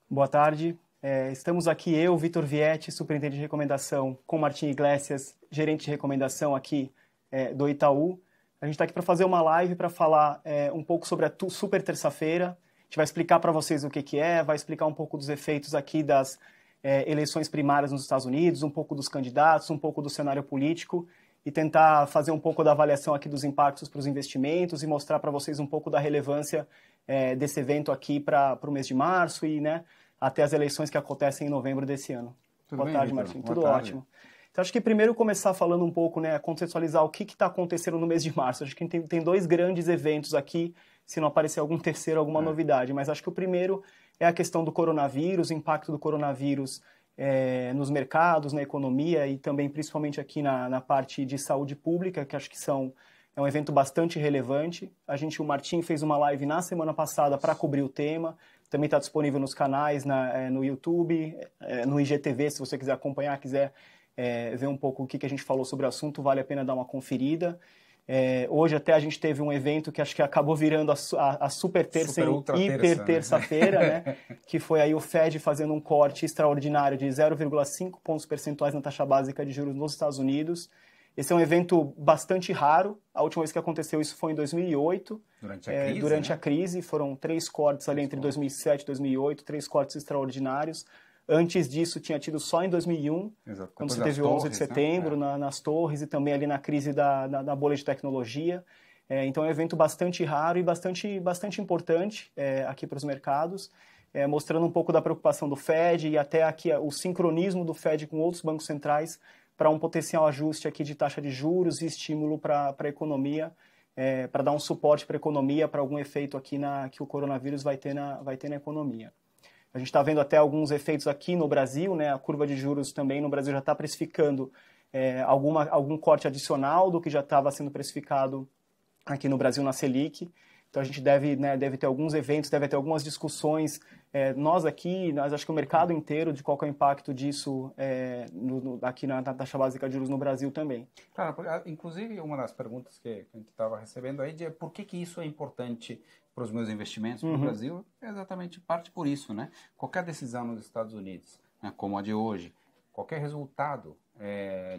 Boa tarde. Estamos aqui eu, Vitor Vietti, superintendente de recomendação, com Martim Iglesias, gerente de recomendação aqui do Itaú. A gente está aqui para fazer uma live para falar um pouco sobre a Super Terça-feira. A gente vai explicar para vocês o que é, vai explicar um pouco dos efeitos aqui das eleições primárias nos Estados Unidos, um pouco dos candidatos, um pouco do cenário político e tentar fazer um pouco da avaliação aqui dos impactos para os investimentos e mostrar para vocês um pouco da relevância desse evento aqui para o mês de março e, né, até as eleições que acontecem em novembro desse ano. Tudo Boa bem, tarde, Victor? Martim. Boa Tudo tarde. ótimo. Então, acho que primeiro começar falando um pouco, né, contextualizar o que está acontecendo no mês de março. Acho que tem dois grandes eventos aqui, se não aparecer algum terceiro, alguma novidade. Mas acho que o primeiro é a questão do coronavírus, o impacto do coronavírus nos mercados, na economia e também principalmente aqui na parte de saúde pública, que acho que é um evento bastante relevante. O Martim fez uma live na semana passada para cobrir o tema. Também está disponível nos canais, no YouTube, no IGTV, se você quiser acompanhar, quiser ver um pouco o que a gente falou sobre o assunto, vale a pena dar uma conferida. Hoje até a gente teve um evento que acho que acabou virando a super terça Super e ultra hiper terça, né? terça-feira, né? Que foi aí o Fed fazendo um corte extraordinário de 0,5 pontos percentuais na taxa básica de juros nos Estados Unidos. Esse é um evento bastante raro. A última vez que aconteceu isso foi em 2008. Durante a crise, Durante né? a crise, foram 3 cortes ali entre 2007 e 2008, 3 cortes extraordinários. Antes disso, tinha tido só em 2001, Exato. quando Depois se das teve o 11 de torres, né? setembro, nas torres e também ali na crise da bolha de tecnologia. Então é um evento bastante raro e bastante importante aqui para os mercados, mostrando um pouco da preocupação do Fed e até aqui o sincronismo do Fed com outros bancos centrais para um potencial ajuste aqui de taxa de juros e estímulo para a economia, para dar um suporte para a economia, para algum efeito aqui que o coronavírus vai ter na economia. A gente está vendo até alguns efeitos aqui no Brasil, né? A curva de juros também no Brasil já está precificando algum corte adicional do que já estava sendo precificado aqui no Brasil na Selic. Então a gente deve ter alguns eventos, deve ter algumas discussões. Nós acho que o mercado inteiro, de qual é o impacto disso aqui na taxa básica de juros no Brasil também. Claro, inclusive uma das perguntas que a gente estava recebendo aí é por que isso é importante para os meus investimentos no Brasil, é exatamente parte por isso, né? Qualquer decisão nos Estados Unidos, né, como a de hoje, qualquer resultado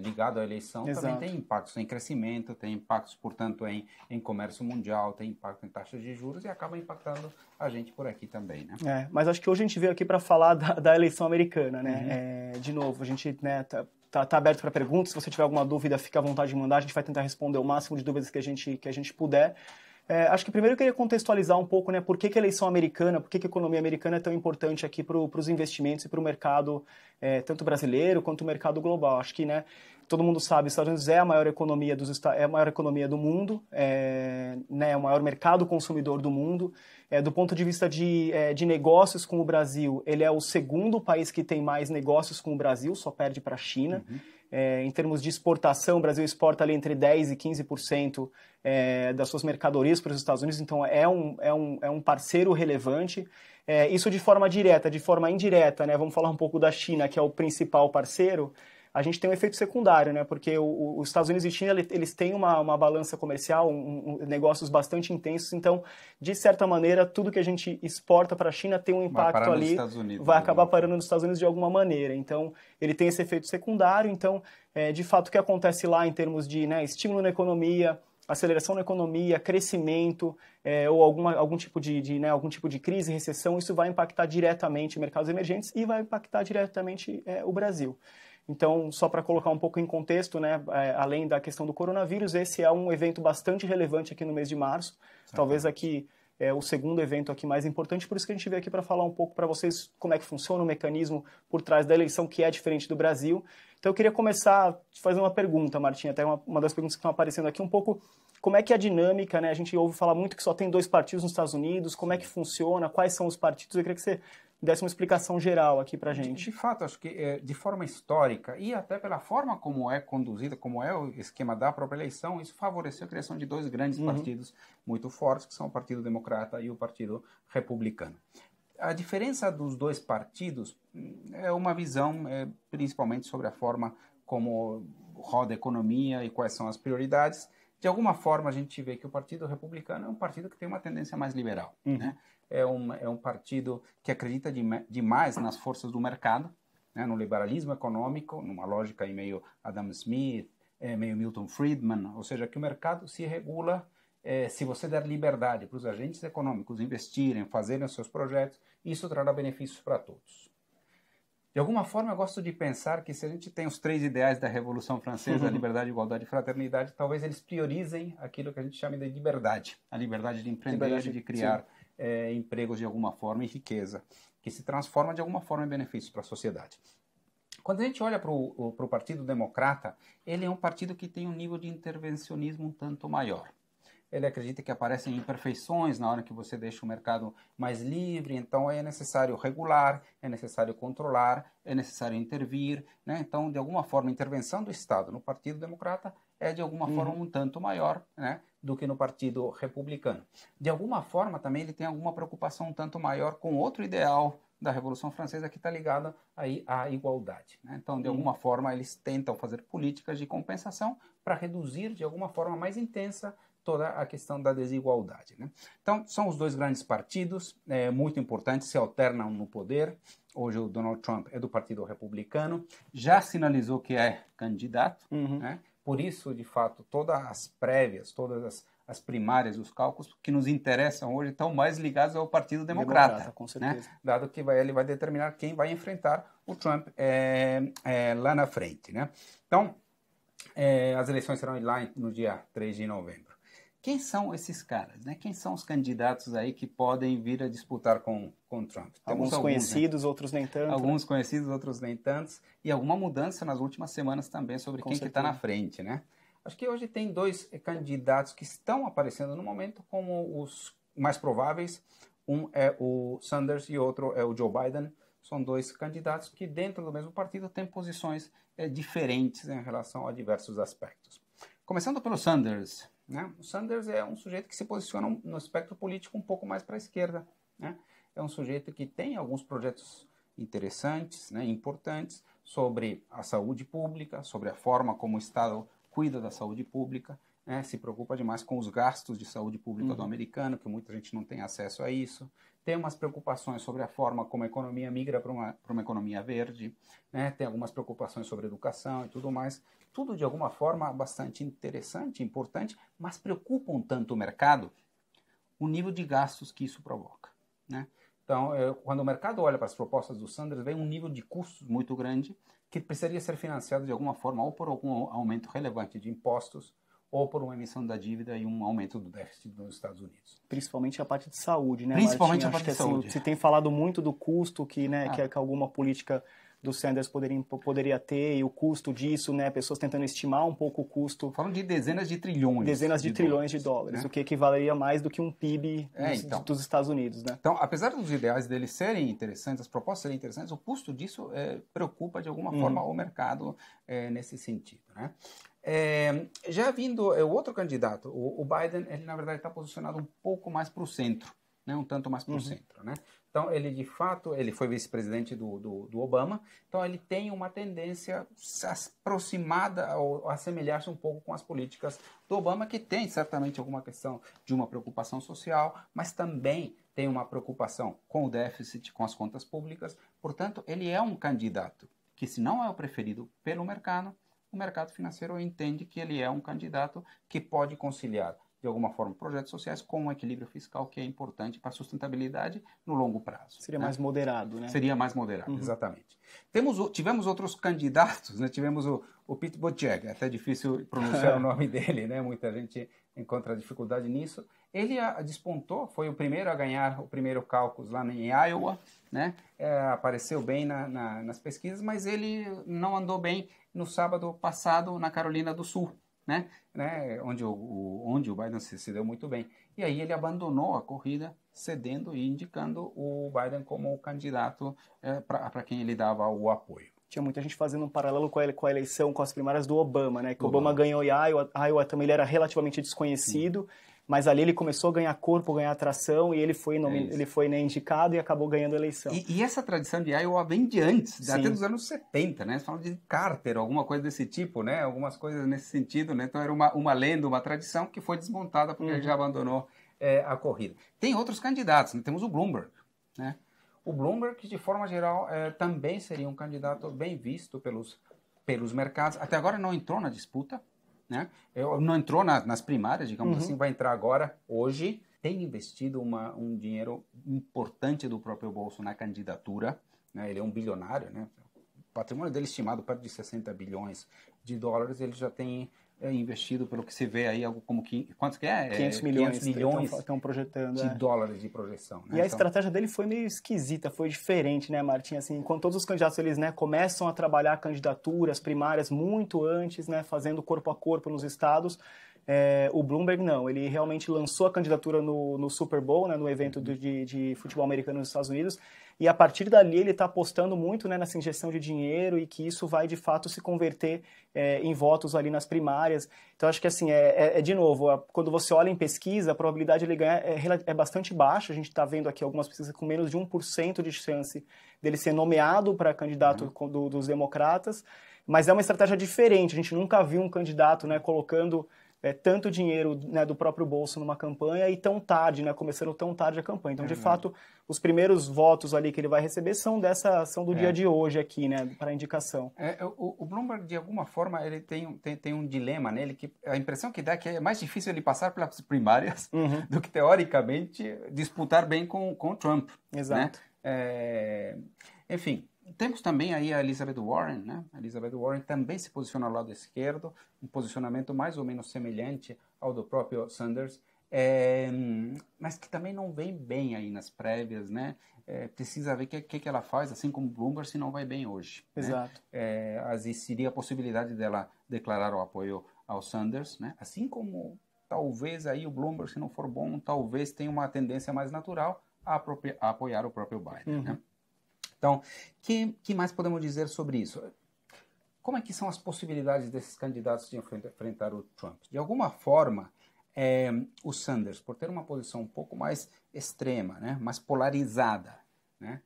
ligado à eleição Exato. também tem impactos em crescimento, tem impactos, portanto, em comércio mundial, tem impacto em taxas de juros e acaba impactando a gente por aqui também, né? Mas acho que hoje a gente veio aqui para falar da eleição americana, né? De novo, a gente tá aberto para perguntas. Se você tiver alguma dúvida, fica à vontade de mandar. A gente vai tentar responder o máximo de dúvidas que a gente puder. Acho que primeiro eu queria contextualizar um pouco, né, por que a eleição americana, por que a economia americana é tão importante aqui para os investimentos e para o mercado, tanto brasileiro quanto o mercado global. Acho que, né, todo mundo sabe, os Estados Unidos é a maior economia do mundo, né, é o maior mercado consumidor do mundo. Do ponto de vista de negócios com o Brasil, ele é o segundo país que tem mais negócios com o Brasil, só perde para a China. Em termos de exportação, o Brasil exporta ali entre 10% e 15% das suas mercadorias para os Estados Unidos, então é um parceiro relevante. Isso de forma direta, de forma indireta, né? Vamos falar um pouco da China, que é o principal parceiro. A gente tem um efeito secundário, né? Porque os Estados Unidos e China, eles têm uma balança comercial, negócios bastante intensos, então, de certa maneira, tudo que a gente exporta para a China tem um impacto ali, vai acabar parando nos Estados Unidos de alguma maneira. Então, ele tem esse efeito secundário, então, de fato, o que acontece lá em termos de, né, estímulo na economia, aceleração na economia, crescimento, ou algum tipo de crise, recessão, isso vai impactar diretamente mercados emergentes e vai impactar diretamente o Brasil. Então, só para colocar um pouco em contexto, né, além da questão do coronavírus, esse é um evento bastante relevante aqui no mês de março. Talvez aqui o segundo evento aqui mais importante, por isso que a gente veio aqui para falar um pouco para vocês como é que funciona o mecanismo por trás da eleição, que é diferente do Brasil. Então, eu queria começar te fazendo uma pergunta, Martim, até uma das perguntas que estão aparecendo aqui, um pouco como é que é a dinâmica, né? A gente ouve falar muito que só tem 2 partidos nos Estados Unidos, como é que funciona, quais são os partidos, eu queria que você desse uma explicação geral aqui para a gente. De fato, acho que de forma histórica e até pela forma como é conduzida, como é o esquema da própria eleição, isso favoreceu a criação de 2 grandes partidos muito fortes, que são o Partido Democrata e o Partido Republicano. A diferença dos 2 partidos é uma visão principalmente sobre a forma como roda a economia e quais são as prioridades, De alguma forma, a gente vê que o Partido Republicano é um partido que tem uma tendência mais liberal. Né? É um partido que acredita demais nas forças do mercado, né? No liberalismo econômico, numa lógica aí meio Adam Smith, meio Milton Friedman, ou seja, que o mercado se regula se você der liberdade para os agentes econômicos investirem, fazerem os seus projetos, isso trará benefícios para todos. De alguma forma, eu gosto de pensar que se a gente tem os 3 ideais da Revolução Francesa, liberdade, igualdade e fraternidade, talvez eles priorizem aquilo que a gente chama de liberdade. A liberdade de empreender, de criar empregos de alguma forma e riqueza, que se transforma de alguma forma em benefícios para a sociedade. Quando a gente olha para o Partido Democrata, ele é um partido que tem um nível de intervencionismo um tanto maior. Ele acredita que aparecem imperfeições na hora que você deixa o mercado mais livre, então é necessário regular, é necessário controlar, é necessário intervir, né? Então, de alguma forma, a intervenção do Estado no Partido Democrata é de alguma forma um tanto maior, né, do que no Partido Republicano. De alguma forma, também ele tem alguma preocupação um tanto maior com outro ideal da Revolução Francesa que está ligado aí à igualdade. Né? Então, de alguma forma, eles tentam fazer políticas de compensação para reduzir de alguma forma mais intensa toda a questão da desigualdade. Né? Então, são os 2 grandes partidos, muito importantes, se alternam no poder. Hoje o Donald Trump é do Partido Republicano, já sinalizou que é candidato, né? Por isso, de fato, todas as prévias, todas as primárias, os cálculos que nos interessam hoje estão mais ligados ao Partido Democrata, com certeza. Né? Dado que ele vai determinar quem vai enfrentar o Trump lá na frente. Né? Então, as eleições serão lá no dia 3 de novembro. Quem são esses caras? Né? Quem são os candidatos aí que podem vir a disputar com Trump? Alguns conhecidos, né? Outros nem tanto. Alguns conhecidos, outros nem tantos. E alguma mudança nas últimas semanas também sobre quem que está na frente, né? Acho que hoje tem 2 candidatos que estão aparecendo no momento como os mais prováveis. Um é o Sanders e outro é o Joe Biden. São 2 candidatos que dentro do mesmo partido têm posições diferentes em relação a diversos aspectos. Começando pelo Sanders. Né? O Sanders é um sujeito que se posiciona no espectro político um pouco mais para a esquerda. Né? É um sujeito que tem alguns projetos interessantes, né, importantes, sobre a saúde pública, sobre a forma como o Estado cuida da saúde pública, né, se preocupa demais com os gastos de saúde pública do americano, que muita gente não tem acesso a isso. Tem umas preocupações sobre a forma como a economia migra para uma economia verde, né? Tem algumas preocupações sobre educação e tudo mais. Tudo de alguma forma bastante interessante, importante, mas preocupa um tanto o mercado o nível de gastos que isso provoca. Né? Então, quando o mercado olha para as propostas do Sanders, vem um nível de custos muito grande que precisaria ser financiado de alguma forma ou por algum aumento relevante de impostos ou por uma emissão da dívida e um aumento do déficit dos Estados Unidos. Principalmente a parte de saúde, né, Principalmente Martim? a parte de saúde. Se tem falado muito do custo que alguma política do Sanders poderia ter e o custo disso, né, pessoas tentando estimar um pouco o custo. Falam de dezenas de trilhões. Dezenas de trilhões de dólares, né? O que equivaleria mais do que um PIB dos Estados Unidos, né? Então, apesar dos ideais deles serem interessantes, as propostas serem interessantes, o custo disso preocupa de alguma forma o mercado nesse sentido, né? Já vindo o outro candidato, o Biden, ele na verdade está posicionado um pouco mais para o centro, né? Um tanto mais para o centro, né? Então, ele de fato, ele foi vice-presidente do Obama, então ele tem uma tendência aproximada ou assemelhar-se um pouco com as políticas do Obama, que tem certamente alguma questão de uma preocupação social, mas também tem uma preocupação com o déficit, com as contas públicas. Portanto, ele é um candidato que, se não é o preferido pelo mercado, o mercado financeiro entende que ele é um candidato que pode conciliar de alguma forma projetos sociais com um equilíbrio fiscal que é importante para a sustentabilidade no longo prazo. Seria mais moderado, né? Seria mais moderado, exatamente. Tivemos outros candidatos, né? Tivemos o Pete Buttigieg, é até difícil pronunciar o nome dele, né? Muita gente encontra dificuldade nisso. Ele despontou, foi o primeiro a ganhar o primeiro caucus lá em Iowa, né? Apareceu bem nas pesquisas, mas ele não andou bem no sábado passado na Carolina do Sul. Né? Onde o Biden se deu muito bem. E aí ele abandonou a corrida, cedendo e indicando o Biden como o candidato para quem ele dava o apoio. Tinha muita gente fazendo um paralelo com a eleição, com as primárias do Obama, né? Que o Obama ganhou em Iowa também ele era relativamente desconhecido. mas ali ele começou a ganhar corpo, ganhar atração, e ele foi, indicado e acabou ganhando a eleição. E essa tradição de Iowa vem de antes, Sim. até dos anos 70, né? Você fala de Carter, alguma coisa desse tipo, né? Algumas coisas nesse sentido, né? Então era uma lenda, uma tradição que foi desmontada porque ele já abandonou a corrida. Tem outros candidatos, né? Temos o Bloomberg, né? O Bloomberg, que de forma geral também seria um candidato bem visto pelos mercados. Até agora não entrou na disputa, né? Não entrou nas primárias, digamos assim, vai entrar agora, hoje. Tem investido um dinheiro importante do próprio bolso na candidatura, né? Ele é um bilionário, né? O patrimônio dele estimado perto de 60 bilhões de dólares, ele já tem investido, pelo que se vê aí, algo como quantos que é? 500 milhões estão projetando, de dólares de projeção. Né? E a estratégia dele foi meio esquisita, foi diferente, né, Martim? Assim, enquanto todos os candidatos eles, né, começam a trabalhar candidaturas primárias muito antes, né, fazendo corpo a corpo nos estados, o Bloomberg não, ele realmente lançou a candidatura no Super Bowl, né, no evento de futebol americano nos Estados Unidos, e a partir dali ele está apostando muito, né, nessa injeção de dinheiro e que isso vai de fato se converter em votos ali nas primárias. Então acho que assim, de novo, quando você olha em pesquisa, a probabilidade de ele ganhar é bastante baixa. A gente está vendo aqui algumas pesquisas com menos de 1% de chance dele ser nomeado para candidato dos democratas, mas é uma estratégia diferente. A gente nunca viu um candidato, né, colocando tanto dinheiro, né, do próprio bolso numa campanha e tão tarde, né, começando tão tarde a campanha. Então, de fato, os primeiros votos ali que ele vai receber são do dia de hoje aqui, né, para indicação. O Bloomberg, de alguma forma, ele tem um dilema nele, que a impressão que dá é que é mais difícil ele passar pelas primárias do que, teoricamente, disputar bem com o Trump. Exato. Né? Enfim, temos também aí a Elizabeth Warren, né? A Elizabeth Warren também se posiciona ao lado esquerdo, um posicionamento mais ou menos semelhante ao do próprio Sanders, mas que também não vem bem aí nas prévias, né? Precisa ver o que ela faz, assim como o Bloomberg, se não vai bem hoje. Exato. Né? Existiria a possibilidade dela declarar o apoio ao Sanders, né? Assim como talvez aí o Bloomberg, se não for bom, talvez tenha uma tendência mais natural a apoiar o próprio Biden, né? Então, que mais podemos dizer sobre isso? Como é que são as possibilidades desses candidatos de enfrentar o Trump? De alguma forma, o Sanders, por ter uma posição um pouco mais extrema, né, mais polarizada, né,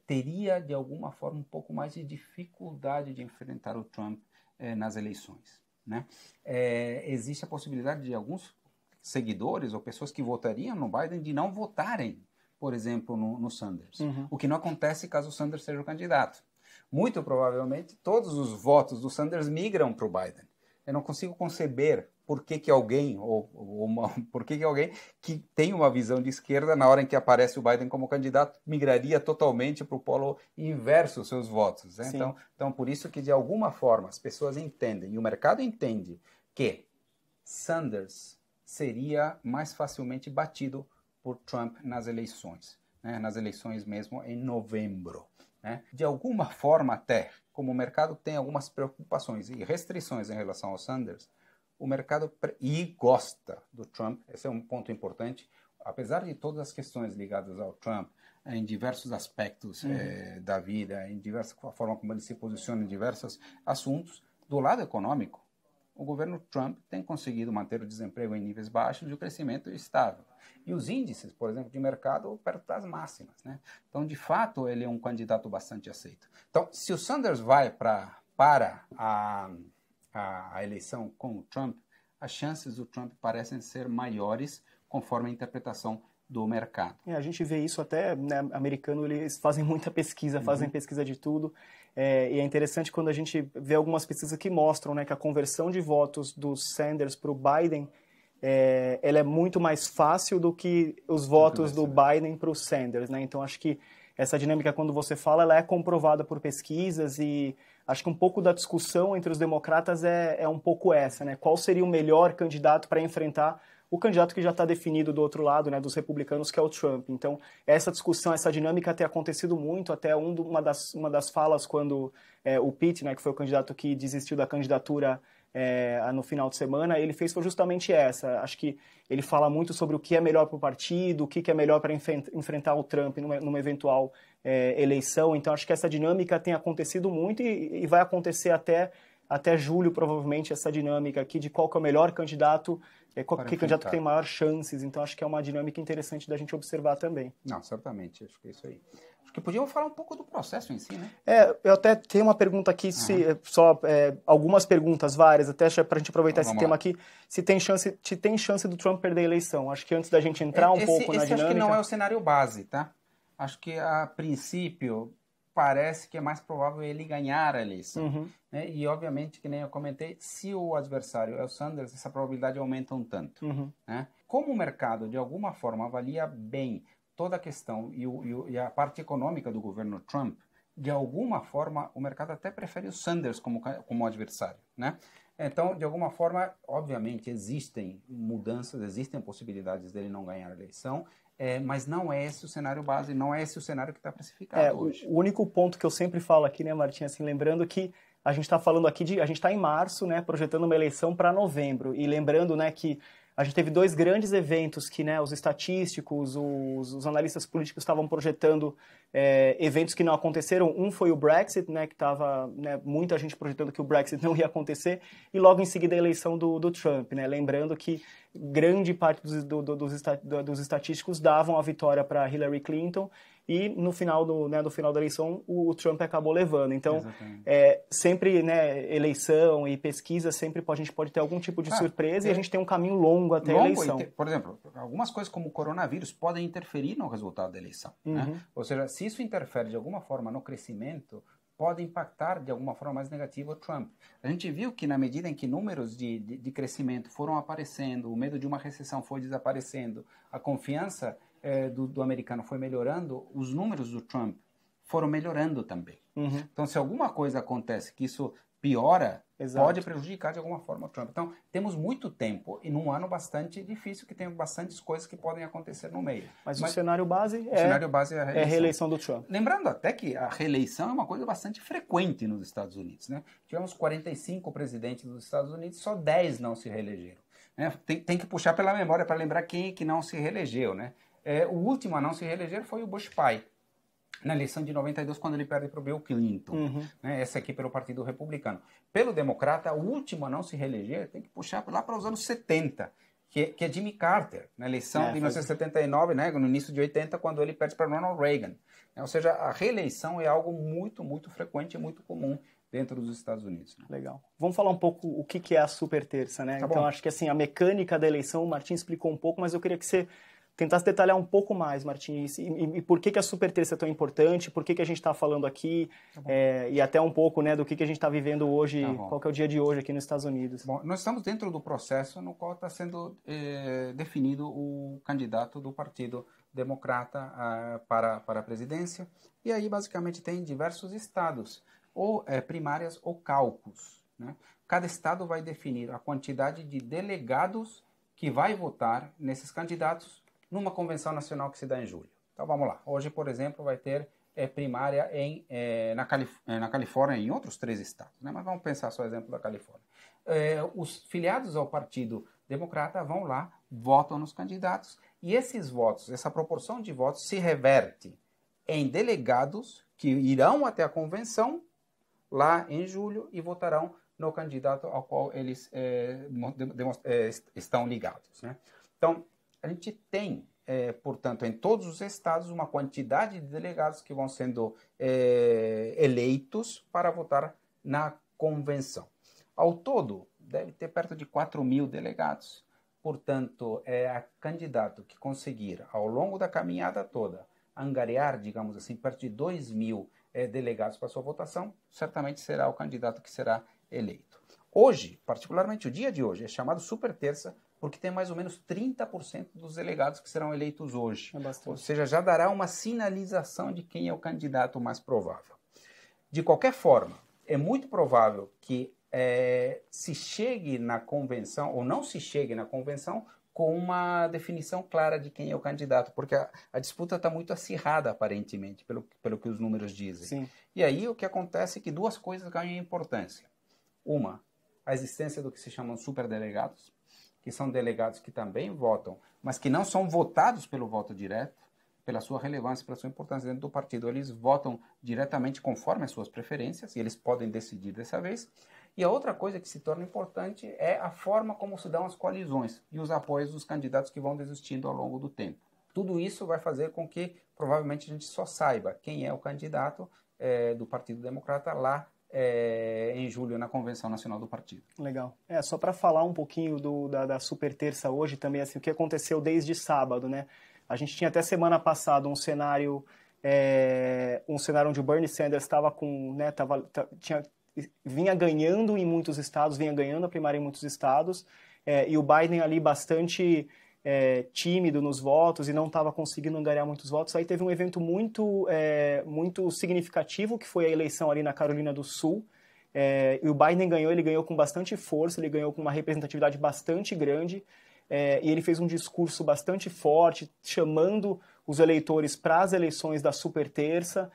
teria, de alguma forma, um pouco mais de dificuldade de enfrentar o Trump nas eleições. Né? Existe a possibilidade de alguns seguidores ou pessoas que votariam no Biden de não votarem, por exemplo, no Sanders. O que não acontece caso o Sanders seja o candidato. Muito provavelmente, todos os votos do Sanders migram para o Biden. Eu não consigo conceber por que alguém, por que alguém que tem uma visão de esquerda, na hora em que aparece o Biden como candidato, migraria totalmente para o polo inverso os seus votos. Né? Então, por isso que, de alguma forma, as pessoas entendem, e o mercado entende, que Sanders seria mais facilmente batido por Trump nas eleições, né? Nas eleições mesmo em novembro. Né? De alguma forma até, como o mercado tem algumas preocupações e restrições em relação ao Sanders, o mercado gosta do Trump, esse é um ponto importante, apesar de todas as questões ligadas ao Trump, em diversos aspectos da vida, em diversa forma como ele se posiciona em diversos assuntos, do lado econômico, o governo Trump tem conseguido manter o desemprego em níveis baixos e o crescimento estável. E os índices, por exemplo, de mercado perto das máximas. Né? Então, de fato, ele é um candidato bastante aceito. Então, se o Sanders vai para a eleição com o Trump, as chances do Trump parecem ser maiores conforme a interpretação do mercado. A gente vê isso até, né, americano, eles fazem muita pesquisa, fazem pesquisa de tudo, e é interessante quando a gente vê algumas pesquisas que mostram, né, que a conversão de votos do Sanders para o Biden, ela é muito mais fácil do que os votos do Biden para o Sanders, né? Então acho que essa dinâmica, quando você fala, ela é comprovada por pesquisas, e acho que um pouco da discussão entre os democratas é um pouco essa, né? Qual seria o melhor candidato para enfrentar o candidato que já está definido do outro lado, né, dos republicanos, que é o Trump. Então, essa discussão, essa dinâmica tem acontecido muito, até uma das falas quando o Pete, né, que foi o candidato que desistiu da candidatura no final de semana, ele fez foi justamente essa. Acho que ele fala muito sobre o que é melhor para o partido, o que é melhor para enfrentar o Trump numa eventual eleição. Então, acho que essa dinâmica tem acontecido muito e vai acontecer até julho, provavelmente, essa dinâmica aqui de qual que é o melhor candidato que candidato que tem maior chances. Então, acho que é uma dinâmica interessante da gente observar também. Não, certamente, acho que é isso aí. Acho que podíamos falar um pouco do processo em si, né? Eu até tenho uma pergunta aqui, algumas perguntas, várias, até para a gente aproveitar esse tema aqui, se tem chance do Trump perder a eleição. Acho que antes da gente entrar um pouco na dinâmica... Acho que não é o cenário base, tá? Acho que, a princípio, parece que é mais provável ele ganhar a eleição. Né? E, obviamente, que nem eu comentei, se o adversário é o Sanders, essa probabilidade aumenta um tanto. Né? Como o mercado, de alguma forma, avalia bem toda a questão e a parte econômica do governo Trump, de alguma forma, o mercado até prefere o Sanders como adversário. Né? Então, de alguma forma, obviamente, existem mudanças, existem possibilidades dele não ganhar a eleição, mas não é esse o cenário base, não é esse o cenário que está precificado hoje. O único ponto que eu sempre falo aqui, né, Martim, assim, lembrando que a gente está falando aqui a gente está em março, né, projetando uma eleição para novembro, e lembrando, né, que a gente teve 2 grandes eventos que, né, os estatísticos, os analistas políticos estavam projetando eventos que não aconteceram. Um foi o Brexit, né, que estava, né, muita gente projetando que o Brexit não ia acontecer, e logo em seguida a eleição do Trump, né, lembrando que grande parte dos estatísticos davam a vitória para Hillary Clinton, e no final da eleição o Trump acabou levando. Então, sempre, né, eleição e pesquisa, sempre a gente pode ter algum tipo de surpresa, e a gente tem um caminho longo até a eleição. Por exemplo, algumas coisas como o coronavírus podem interferir no resultado da eleição. Né? Ou seja, se isso interfere de alguma forma no crescimento, pode impactar de alguma forma mais negativa o Trump. A gente viu que na medida em que números de crescimento foram aparecendo, o medo de uma recessão foi desaparecendo, a confiança do americano foi melhorando, os números do Trump foram melhorando também. Então, se alguma coisa acontece que isso piora, pode prejudicar de alguma forma o Trump. Então, temos muito tempo e num ano bastante difícil, que tem bastantes coisas que podem acontecer no meio. Mas o cenário base é a reeleição do Trump. Lembrando até que a reeleição é uma coisa bastante frequente nos Estados Unidos. Né? Tivemos 45 presidentes dos Estados Unidos, só 10 não se reelegeram. Né? Tem que puxar pela memória para lembrar quem é que não se reelegeu. Né? O último a não se reeleger foi o Bush pai, na eleição de 92, quando ele perde para o Bill Clinton. Né? Essa aqui pelo Partido Republicano. Pelo Democrata, o último a não se reeleger tem que puxar lá para os anos 70, que é Jimmy Carter, na eleição de 1979, né? No início de 80, quando ele perde para Ronald Reagan. Ou seja, a reeleição é algo muito, muito frequente e muito comum dentro dos Estados Unidos. Né? Legal. Vamos falar um pouco o que é a super terça, né? Então, acho que assim, a mecânica da eleição, o Martim explicou um pouco, mas eu queria que você tentasse detalhar um pouco mais, Martim, e por que a super terça é tão importante, por que a gente está falando aqui, e até um pouco, né, do que a gente está vivendo hoje, qual que é o dia de hoje aqui nos Estados Unidos. Bom, nós estamos dentro do processo no qual está sendo definido o candidato do Partido Democrata para a presidência, e aí basicamente tem diversos estados, ou primárias ou caucus. Né? Cada estado vai definir a quantidade de delegados que vai votar nesses candidatos numa convenção nacional que se dá em julho. Então vamos lá. Hoje, por exemplo, vai ter primária na Califórnia e em outros 3 estados. Né? Mas vamos pensar só o exemplo da Califórnia. Os filiados ao Partido Democrata vão lá, votam nos candidatos, e esses votos, essa proporção de votos se reverte em delegados que irão até a convenção lá em julho e votarão no candidato ao qual eles estão ligados. Né? Então, a gente tem, portanto, em todos os estados, uma quantidade de delegados que vão sendo eleitos para votar na convenção. Ao todo, deve ter perto de 4.000 delegados. Portanto, a candidato que conseguir, ao longo da caminhada toda, angariar, digamos assim, perto de 2.000 delegados para sua votação, certamente será o candidato que será eleito. Hoje, particularmente o dia de hoje, é chamado super terça, porque tem mais ou menos 30% dos delegados que serão eleitos hoje. Ou seja, já dará uma sinalização de quem é o candidato mais provável. De qualquer forma, é muito provável que se chegue na convenção, ou não se chegue na convenção, com uma definição clara de quem é o candidato, porque a disputa está muito acirrada, aparentemente, pelo que os números dizem. Sim. E aí o que acontece é que 2 coisas ganham importância. Uma, a existência do que se chamam superdelegados, que são delegados que também votam, mas que não são votados pelo voto direto, pela sua relevância, pela sua importância dentro do partido. Eles votam diretamente conforme as suas preferências, e eles podem decidir dessa vez. E a outra coisa que se torna importante é a forma como se dão as coalizões e os apoios dos candidatos que vão desistindo ao longo do tempo. Tudo isso vai fazer com que, provavelmente, a gente só saiba quem é o candidato do Partido Democrata lá em julho, na Convenção Nacional do Partido. Legal. Só para falar um pouquinho da super terça hoje também, assim, o que aconteceu desde sábado, né? A gente tinha até semana passada um cenário onde o Bernie Sanders estava com, né, vinha ganhando em muitos estados, vinha ganhando a primária em muitos estados, e o Biden ali bastante tímido nos votos e não estava conseguindo angariar muitos votos. Aí teve um evento muito significativo, que foi a eleição ali na Carolina do Sul, e o Biden ganhou, ele ganhou com bastante força, ele ganhou com uma representatividade bastante grande, e ele fez um discurso bastante forte, chamando os eleitores para as eleições da super terça.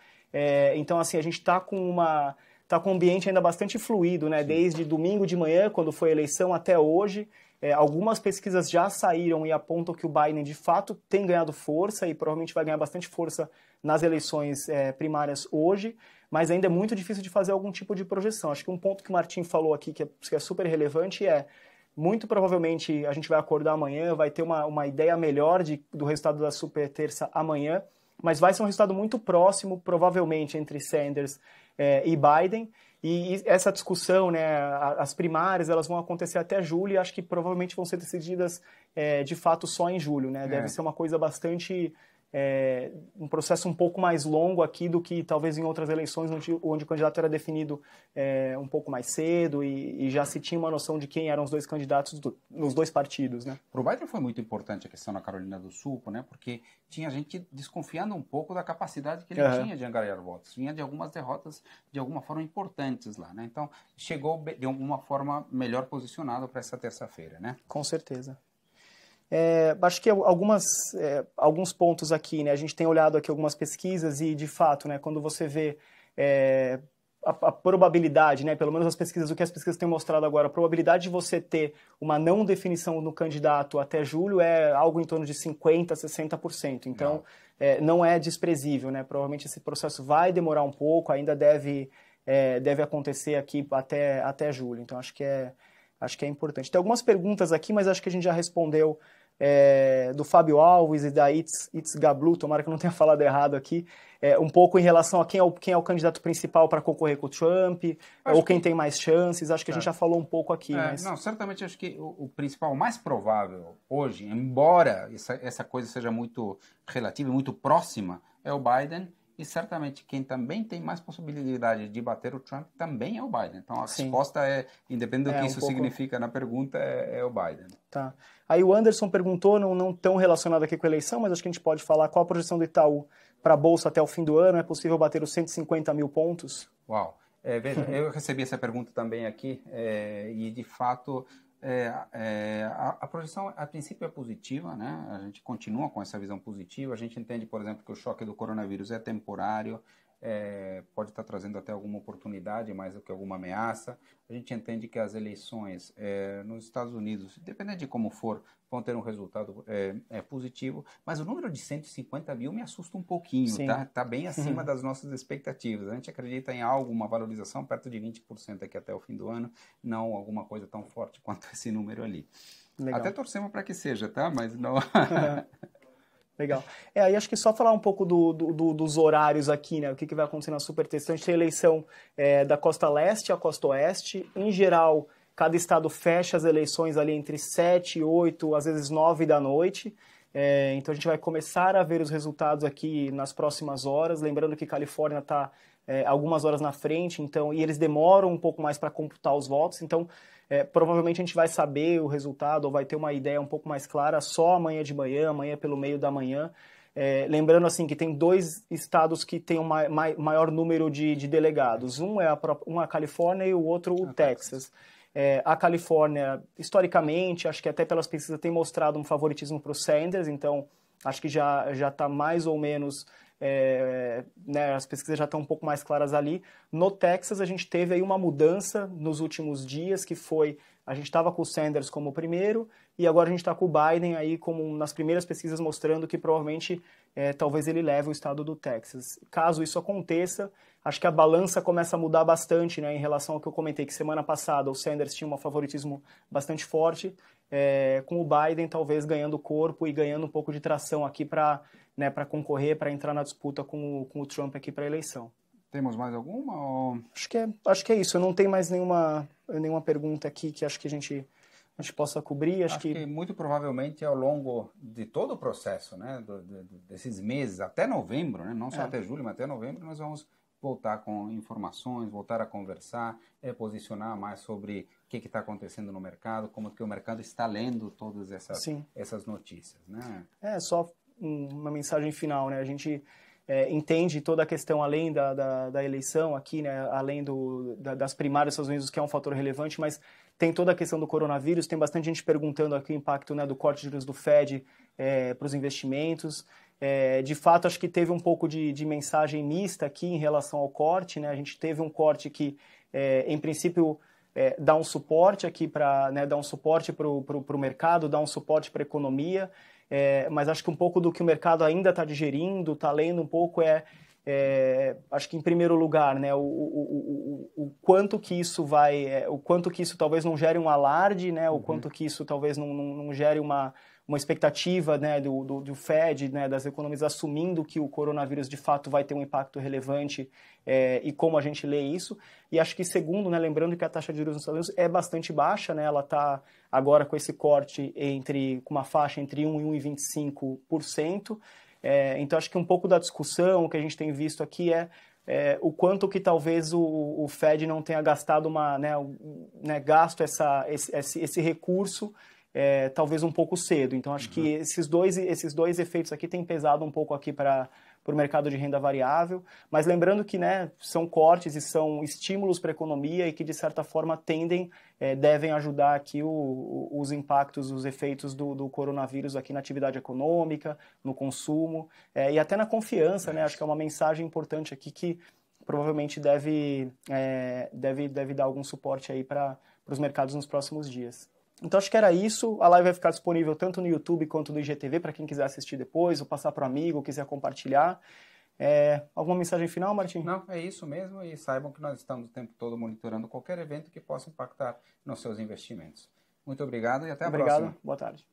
Então, assim, a gente está com um ambiente ainda bastante fluido, né? Desde domingo de manhã, quando foi a eleição, até hoje. Algumas pesquisas já saíram e apontam que o Biden, de fato, tem ganhado força e provavelmente vai ganhar bastante força nas eleições primárias hoje, mas ainda é muito difícil de fazer algum tipo de projeção. Acho que um ponto que o Martim falou aqui que é super relevante muito provavelmente a gente vai acordar amanhã, vai ter uma ideia melhor do resultado da super terça amanhã, mas vai ser um resultado muito próximo, provavelmente, entre Sanders e Biden. E essa discussão, né, as primárias, elas vão acontecer até julho e acho que provavelmente vão ser decididas de fato só em julho, né? Deve ser uma coisa bastante... um processo um pouco mais longo aqui do que talvez em outras eleições onde o candidato era definido um pouco mais cedo e já se tinha uma noção de quem eram os dois candidatos nos dois partidos, né? Para o Biden foi muito importante a questão na Carolina do Sul, né? Porque tinha gente desconfiando um pouco da capacidade que ele tinha de angariar votos. Vinha de algumas derrotas de alguma forma importantes lá, né? Então chegou de alguma forma melhor posicionado para essa terça-feira, né? Com certeza. Acho que alguns pontos aqui, né? A gente tem olhado aqui algumas pesquisas e, de fato, né, quando você vê a probabilidade, né, pelo menos o que as pesquisas têm mostrado agora, a probabilidade de você ter uma não definição no candidato até julho é algo em torno de 50%, 60%. Então, não é desprezível, né? Provavelmente esse processo vai demorar um pouco, ainda deve acontecer aqui até julho. Então, acho que é importante. Tem algumas perguntas aqui, mas acho que a gente já respondeu do Fábio Alves e da Itz Gablu, tomara que eu não tenha falado errado aqui, um pouco em relação a quem é o candidato principal para concorrer com o Trump, ou quem tem mais chances. Acho que a gente já falou um pouco aqui. Mas... Não, certamente acho que o principal, o mais provável hoje, embora essa coisa seja muito relativa, muito próxima, é o Biden. E certamente quem também tem mais possibilidade de bater o Trump também é o Biden. Então a resposta independente do que isso significa na pergunta, é o Biden. Tá. Aí o Anderson perguntou, não tão relacionado aqui com a eleição, mas acho que a gente pode falar qual a projeção do Itaú para a Bolsa até o fim do ano. É possível bater os 150 mil pontos? Uau. Veja, eu recebi essa pergunta também aqui e de fato... a projeção a princípio é positiva, né? A gente continua com essa visão positiva. A gente entende, por exemplo, que o choque do coronavírus é temporário, pode estar trazendo até alguma oportunidade mais do que alguma ameaça. A gente entende que as eleições nos Estados Unidos, independente de como for, vão ter um resultado positivo, mas o número de 150 mil me assusta um pouquinho, tá bem acima das nossas expectativas. A gente acredita em uma valorização perto de 20% aqui até o fim do ano, não alguma coisa tão forte quanto esse número ali. Legal. Até torcemos para que seja, tá? Mas não... Legal. Aí acho que só falar um pouco dos horários aqui, né? O que vai acontecer na super terça. A gente tem eleição da costa leste à costa oeste. Em geral, cada estado fecha as eleições ali entre 7, 8, às vezes 9 da noite. Então a gente vai começar a ver os resultados aqui nas próximas horas. Lembrando que Califórnia está algumas horas na frente, então, e eles demoram um pouco mais para computar os votos. Então, provavelmente a gente vai saber o resultado ou vai ter uma ideia um pouco mais clara só amanhã de manhã, amanhã pelo meio da manhã. Lembrando assim que tem dois estados que têm um maior número de delegados. Um é a Califórnia e o outro o Texas. A Califórnia, historicamente, acho que até pelas pesquisas tem mostrado um favoritismo para o Sanders, então acho que já está mais ou menos... né, as pesquisas já estão um pouco mais claras ali. No Texas, a gente teve aí uma mudança nos últimos dias, que foi A gente estava com o Sanders como primeiro e agora a gente está com o Biden aí como nas primeiras pesquisas mostrando que provavelmente talvez ele leve o estado do Texas. Caso isso aconteça, acho que a balança começa a mudar bastante, né, em relação ao que eu comentei, que semana passada o Sanders tinha um favoritismo bastante forte, com o Biden talvez ganhando corpo e ganhando um pouco de tração aqui para concorrer, para entrar na disputa com o Trump aqui para a eleição. Temos mais alguma? Ou... Acho que é isso. Eu não tenho mais nenhuma pergunta aqui que acho que a gente possa cobrir. Acho que muito provavelmente ao longo de todo o processo, né, desses meses, até novembro, né, não só até julho, mas até novembro, nós vamos voltar com informações, voltar a conversar, posicionar mais sobre o que está acontecendo no mercado, como que o mercado está lendo todas essas notícias. Né? Só uma mensagem final, né? A gente entende toda a questão além da eleição aqui, né? Além das primárias dos Estados Unidos, que é um fator relevante, mas tem toda a questão do coronavírus, tem bastante gente perguntando aqui o impacto, né, do corte de juros do Fed para os investimentos. De fato, acho que teve um pouco de mensagem mista aqui em relação ao corte, né? A gente teve um corte que, em princípio, dá um suporte aqui para, né, dar um suporte para o mercado, dá um suporte para a economia, mas acho que um pouco do que o mercado ainda está digerindo, está lendo um pouco acho que em primeiro lugar, né, o quanto que isso o quanto que isso talvez não gere um alarde, né, o quanto que isso talvez não gere uma expectativa, né, do Fed, né, das economias assumindo que o coronavírus de fato vai ter um impacto relevante e como a gente lê isso. E acho que segundo, né, lembrando que a taxa de juros nos Estados Unidos é bastante baixa, né, ela está agora com esse corte com uma faixa entre 1% e 1,25%. Então acho que um pouco da discussão que a gente tem visto aqui o quanto que talvez o Fed não tenha gastado gasto esse recurso talvez um pouco cedo. Então acho que esses dois efeitos aqui têm pesado um pouco aqui para o mercado de renda variável, mas lembrando que, né, são cortes e são estímulos para a economia e que de certa forma devem ajudar aqui os impactos, os efeitos do coronavírus aqui na atividade econômica, no consumo e até na confiança, né? Acho que é uma mensagem importante aqui que provavelmente deve dar algum suporte aí para os mercados nos próximos dias. Então acho que era isso. A live vai ficar disponível tanto no YouTube quanto no IGTV para quem quiser assistir depois, ou passar para um amigo, ou quiser compartilhar. Alguma mensagem final, Martim? Não, é isso mesmo, e saibam que nós estamos o tempo todo monitorando qualquer evento que possa impactar nos seus investimentos. Muito obrigado e até a próxima. Obrigado, boa tarde.